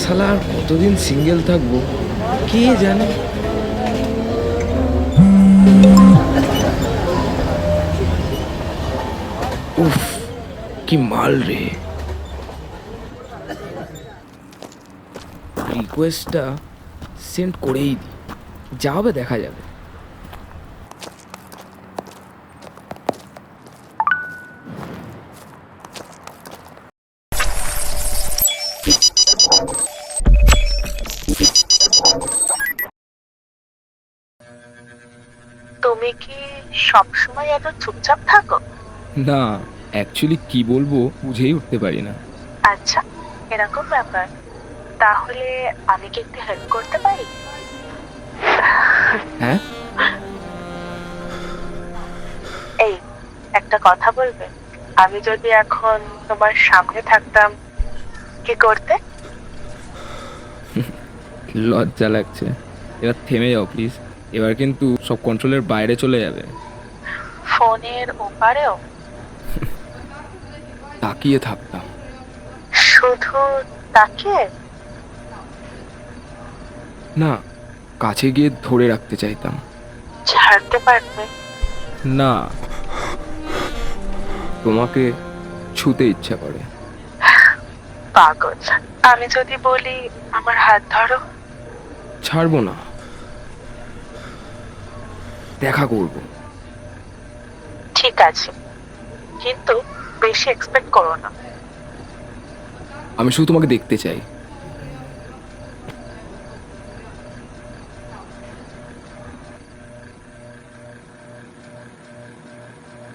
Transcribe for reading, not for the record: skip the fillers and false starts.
শালা আর কতদিন সিঙ্গেল থাকবো কে জানে। উফ, কি মাল রে। রিকোয়েস্টটা সেন্ড করেই দিই, যা হবে দেখা যাবে। তুমি কি সবসময় এত চুপচাপ থাকো? না, অ্যাকচুয়ালি কি বলবো বুঝেই উঠতে পারি না। আচ্ছা, এরকম ব্যাপার। তাহলে আমি কি একটু হেল্প করতে পারি? হ্যাঁ, এই, একটা কথা বলবে? আমি যদি এখন তোমার সামনে থাকতাম, কি করতে? লজ্জা লাগছে। এবার থেমে যাও প্লিজ। এবার কিন্তু সব কন্ট্রোলের বাইরে চলে যাবে। ফোনের ওপারেও? তাকিয়ে থাকতাম। শুধু তাকিয়ে? না, কাছে গিয়ে ধরে রাখতে চাইতাম। ছাড়তে পারবে? না, তোমাকে ছুতে ইচ্ছা করে। পাগল। আমি যদি বলি আমার হাত ধরো? ছাড়বো না, দেখা করব। ঠিক আছে, কিন্তু বেশি এক্সপেক্ট করো না। আমি শুধু তোমাকে দেখতে চাই।